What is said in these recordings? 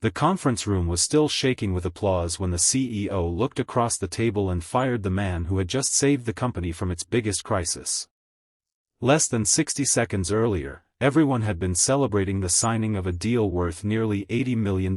The conference room was still shaking with applause when the CEO looked across the table and fired the man who had just saved the company from its biggest crisis. Less than 60 seconds earlier, everyone had been celebrating the signing of a deal worth nearly $80 million.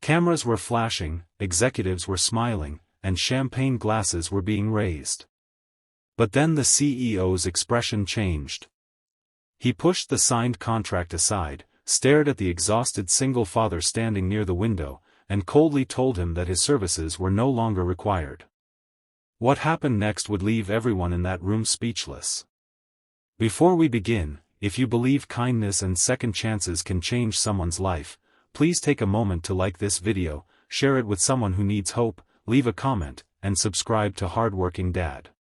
Cameras were flashing, executives were smiling, and champagne glasses were being raised. But then the CEO's expression changed. He pushed the signed contract aside, stared at the exhausted single father standing near the window, and coldly told him that his services were no longer required. What happened next would leave everyone in that room speechless. Before we begin, if you believe kindness and second chances can change someone's life, please take a moment to like this video, share it with someone who needs hope, leave a comment, and subscribe to Hardworking Dad.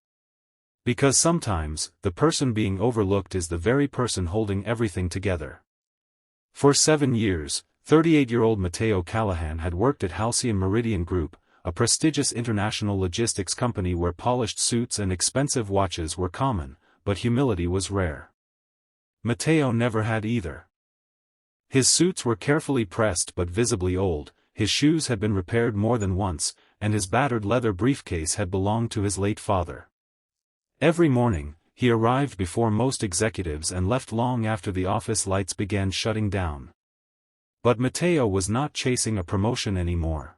Because sometimes, the person being overlooked is the very person holding everything together. For 7 years, 38-year-old Mateo Callahan had worked at Halcyon Meridian Group, a prestigious international logistics company where polished suits and expensive watches were common, but humility was rare. Mateo never had either. His suits were carefully pressed but visibly old, his shoes had been repaired more than once, and his battered leather briefcase had belonged to his late father. Every morning, he arrived before most executives and left long after the office lights began shutting down. But Mateo was not chasing a promotion anymore.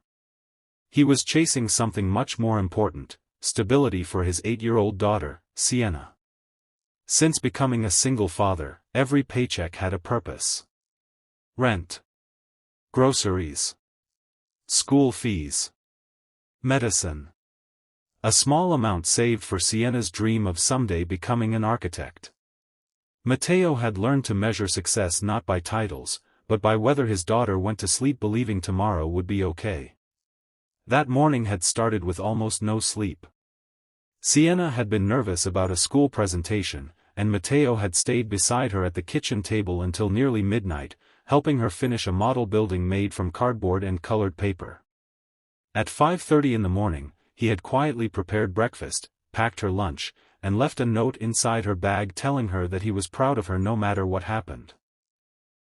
He was chasing something much more important: stability for his 8-year-old daughter, Sienna. Since becoming a single father, every paycheck had a purpose. Rent, groceries, school fees, medicine. A small amount saved for Sienna's dream of someday becoming an architect. Mateo had learned to measure success not by titles, but by whether his daughter went to sleep believing tomorrow would be okay. That morning had started with almost no sleep. Sienna had been nervous about a school presentation, and Mateo had stayed beside her at the kitchen table until nearly midnight, helping her finish a model building made from cardboard and colored paper. At 5:30 in the morning, he had quietly prepared breakfast, packed her lunch, and left a note inside her bag telling her that he was proud of her no matter what happened.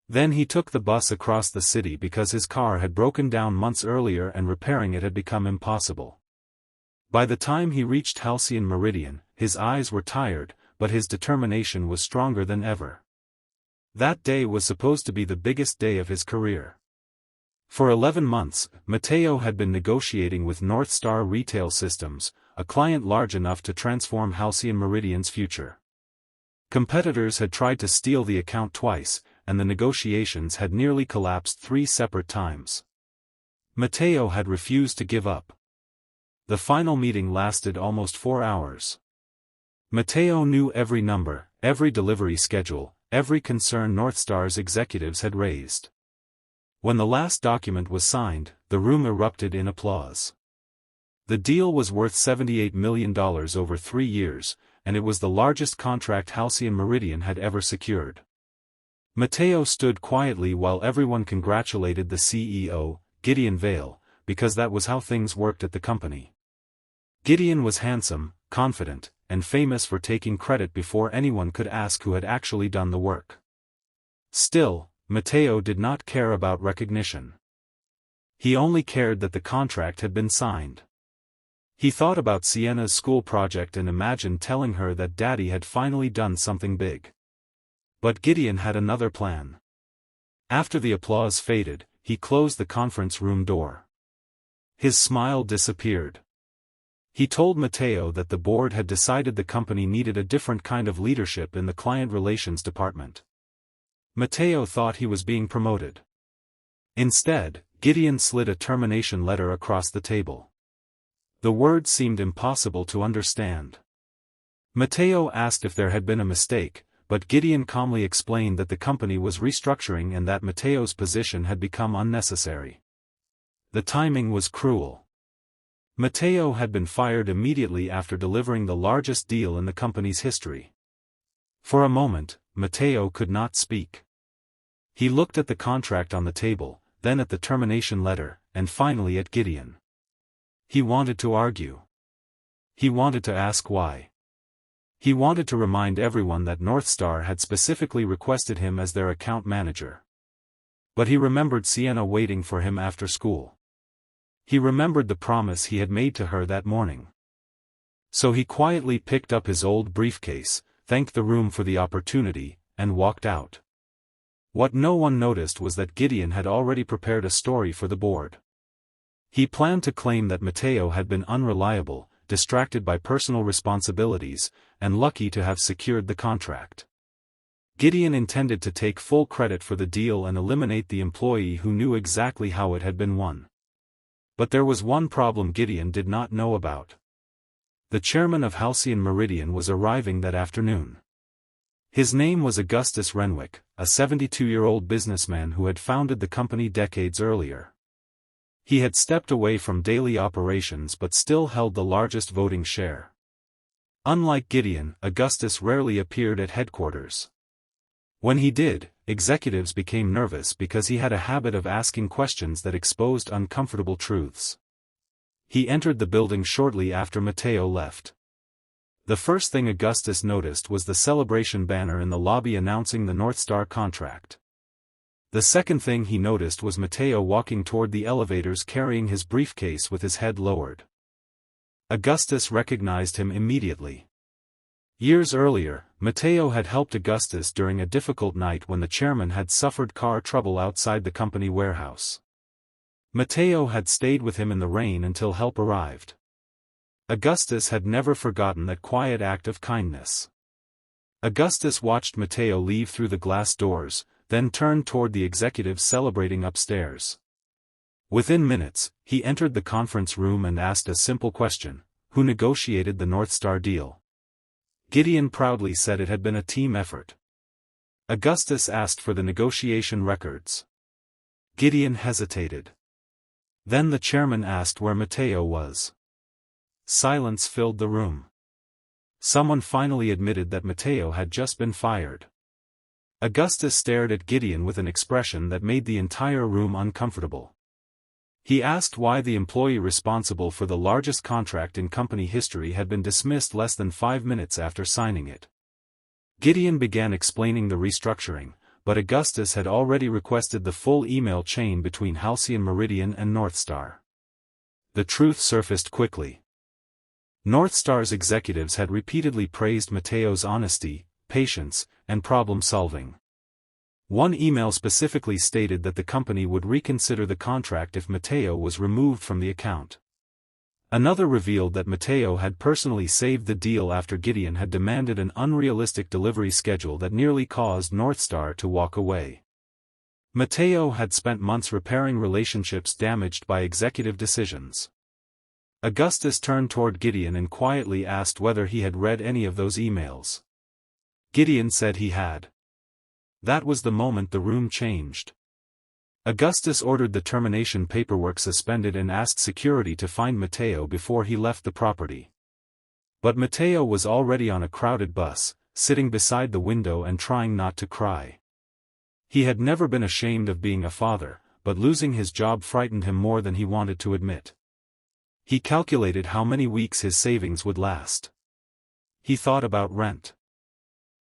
Then he took the bus across the city because his car had broken down months earlier and repairing it had become impossible. By the time he reached Halcyon Meridian, his eyes were tired, but his determination was stronger than ever. That day was supposed to be the biggest day of his career. For 11 months, Mateo had been negotiating with North Star Retail Systems, a client large enough to transform Halcyon Meridian's future. Competitors had tried to steal the account twice, and the negotiations had nearly collapsed 3 separate times. Mateo had refused to give up. The final meeting lasted almost 4 hours. Mateo knew every number, every delivery schedule, every concern North Star's executives had raised. When the last document was signed, the room erupted in applause. The deal was worth $78 million over 3 years, and it was the largest contract Halcyon Meridian had ever secured. Mateo stood quietly while everyone congratulated the CEO, Gideon Vale, because that was how things worked at the company. Gideon was handsome, confident, and famous for taking credit before anyone could ask who had actually done the work. Still, Mateo did not care about recognition. He only cared that the contract had been signed. He thought about Sienna's school project and imagined telling her that Daddy had finally done something big. But Gideon had another plan. After the applause faded, he closed the conference room door. His smile disappeared. He told Mateo that the board had decided the company needed a different kind of leadership in the client relations department. Mateo thought he was being promoted. Instead, Gideon slid a termination letter across the table. The words seemed impossible to understand. Mateo asked if there had been a mistake, but Gideon calmly explained that the company was restructuring and that Mateo's position had become unnecessary. The timing was cruel. Mateo had been fired immediately after delivering the largest deal in the company's history. For a moment, Mateo could not speak. He looked at the contract on the table, then at the termination letter, and finally at Gideon. He wanted to argue. He wanted to ask why. He wanted to remind everyone that North Star had specifically requested him as their account manager. But he remembered Sienna waiting for him after school. He remembered the promise he had made to her that morning. So he quietly picked up his old briefcase, thanked the room for the opportunity, and walked out. What no one noticed was that Gideon had already prepared a story for the board. He planned to claim that Mateo had been unreliable, distracted by personal responsibilities, and lucky to have secured the contract. Gideon intended to take full credit for the deal and eliminate the employee who knew exactly how it had been won. But there was one problem Gideon did not know about. The chairman of Halcyon Meridian was arriving that afternoon. His name was Augustus Renwick, a 72-year-old businessman who had founded the company decades earlier. He had stepped away from daily operations but still held the largest voting share. Unlike Gideon, Augustus rarely appeared at headquarters. When he did, executives became nervous because he had a habit of asking questions that exposed uncomfortable truths. He entered the building shortly after Mateo left. The first thing Augustus noticed was the celebration banner in the lobby announcing the North Star contract. The second thing he noticed was Mateo walking toward the elevators carrying his briefcase with his head lowered. Augustus recognized him immediately. Years earlier, Mateo had helped Augustus during a difficult night when the chairman had suffered car trouble outside the company warehouse. Mateo had stayed with him in the rain until help arrived. Augustus had never forgotten that quiet act of kindness. Augustus watched Mateo leave through the glass doors, then turned toward the executives celebrating upstairs. Within minutes, he entered the conference room and asked a simple question: who negotiated the North Star deal? Gideon proudly said it had been a team effort. Augustus asked for the negotiation records. Gideon hesitated. Then the chairman asked where Mateo was. Silence filled the room. Someone finally admitted that Mateo had just been fired. Augustus stared at Gideon with an expression that made the entire room uncomfortable. He asked why the employee responsible for the largest contract in company history had been dismissed less than 5 minutes after signing it. Gideon began explaining the restructuring, but Augustus had already requested the full email chain between Halcyon Meridian and North Star. The truth surfaced quickly. North Star's executives had repeatedly praised Mateo's honesty, patience, and problem-solving. One email specifically stated that the company would reconsider the contract if Mateo was removed from the account. Another revealed that Mateo had personally saved the deal after Gideon had demanded an unrealistic delivery schedule that nearly caused North Star to walk away. Mateo had spent months repairing relationships damaged by executive decisions. Augustus turned toward Gideon and quietly asked whether he had read any of those emails. Gideon said he had. That was the moment the room changed. Augustus ordered the termination paperwork suspended and asked security to find Mateo before he left the property. But Mateo was already on a crowded bus, sitting beside the window and trying not to cry. He had never been ashamed of being a father, but losing his job frightened him more than he wanted to admit. He calculated how many weeks his savings would last. He thought about rent.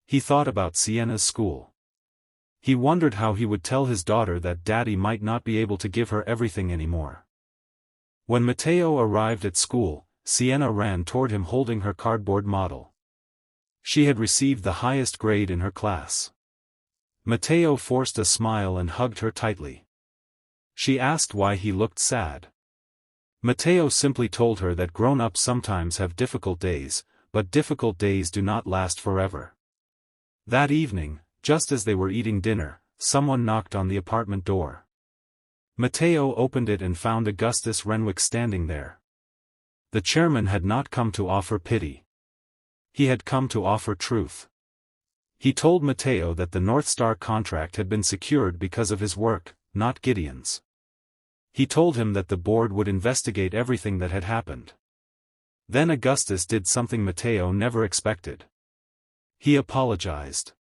He thought about Sienna's school. He wondered how he would tell his daughter that Daddy might not be able to give her everything anymore. When Mateo arrived at school, Sienna ran toward him holding her cardboard model. She had received the highest grade in her class. Mateo forced a smile and hugged her tightly. She asked why he looked sad. Mateo simply told her that grown-ups sometimes have difficult days, but difficult days do not last forever. That evening, just as they were eating dinner, someone knocked on the apartment door. Mateo opened it and found Augustus Renwick standing there. The chairman had not come to offer pity. He had come to offer truth. He told Mateo that the North Star contract had been secured because of his work, not Gideon's. He told him that the board would investigate everything that had happened. Then Augustus did something Mateo never expected. He apologized.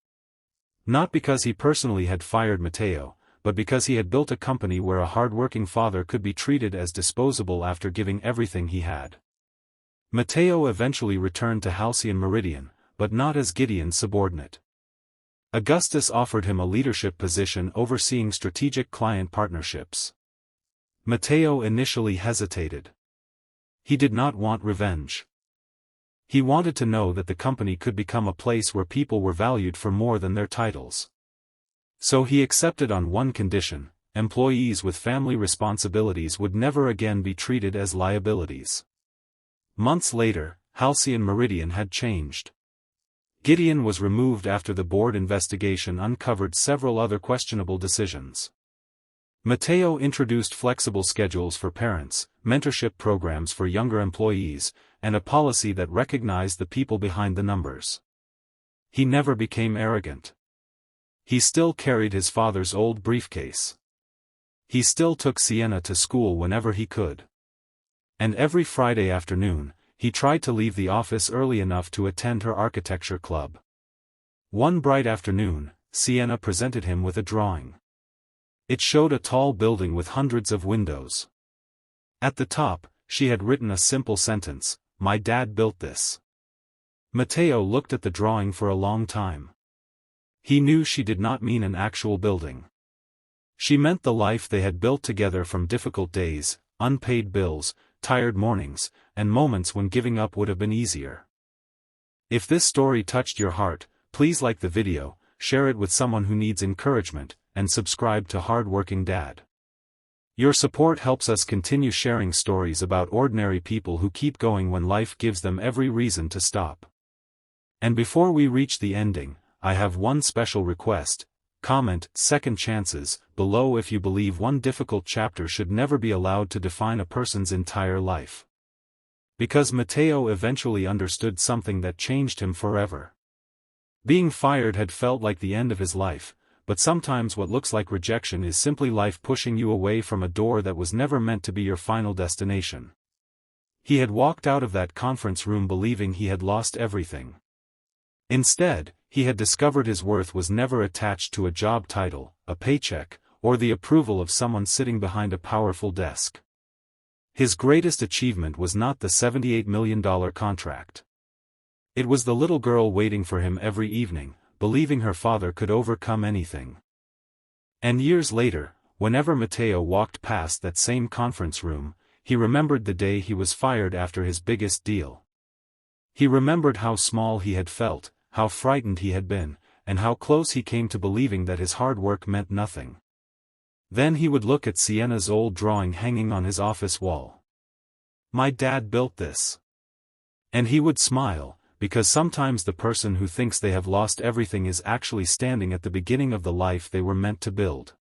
Not because he personally had fired Mateo, but because he had built a company where a hardworking father could be treated as disposable after giving everything he had. Mateo eventually returned to Halcyon Meridian, but not as Gideon's subordinate. Augustus offered him a leadership position overseeing strategic client partnerships. Mateo initially hesitated. He did not want revenge. He wanted to know that the company could become a place where people were valued for more than their titles. So he accepted on one condition: employees with family responsibilities would never again be treated as liabilities. Months later, Halcyon Meridian had changed. Gideon was removed after the board investigation uncovered several other questionable decisions. Mateo introduced flexible schedules for parents, mentorship programs for younger employees, and a policy that recognized the people behind the numbers. He never became arrogant. He still carried his father's old briefcase. He still took Sienna to school whenever he could. And every Friday afternoon, he tried to leave the office early enough to attend her architecture club. One bright afternoon, Sienna presented him with a drawing. It showed a tall building with hundreds of windows. At the top, she had written a simple sentence: "My dad built this." Mateo looked at the drawing for a long time. He knew she did not mean an actual building. She meant the life they had built together, from difficult days, unpaid bills, tired mornings, and moments when giving up would have been easier. If this story touched your heart, please like the video, share it with someone who needs encouragement, and subscribe to Hardworking Dad. Your support helps us continue sharing stories about ordinary people who keep going when life gives them every reason to stop. And before we reach the ending, I have one special request: comment "second chances" below if you believe one difficult chapter should never be allowed to define a person's entire life. Because Mateo eventually understood something that changed him forever. Being fired had felt like the end of his life, but sometimes what looks like rejection is simply life pushing you away from a door that was never meant to be your final destination. He had walked out of that conference room believing he had lost everything. Instead, he had discovered his worth was never attached to a job title, a paycheck, or the approval of someone sitting behind a powerful desk. His greatest achievement was not the $78 million contract. It was the little girl waiting for him every evening, believing her father could overcome anything. And years later, whenever Mateo walked past that same conference room, he remembered the day he was fired after his biggest deal. He remembered how small he had felt, how frightened he had been, and how close he came to believing that his hard work meant nothing. Then he would look at Sienna's old drawing hanging on his office wall. "My dad built this." And he would smile, because sometimes the person who thinks they have lost everything is actually standing at the beginning of the life they were meant to build.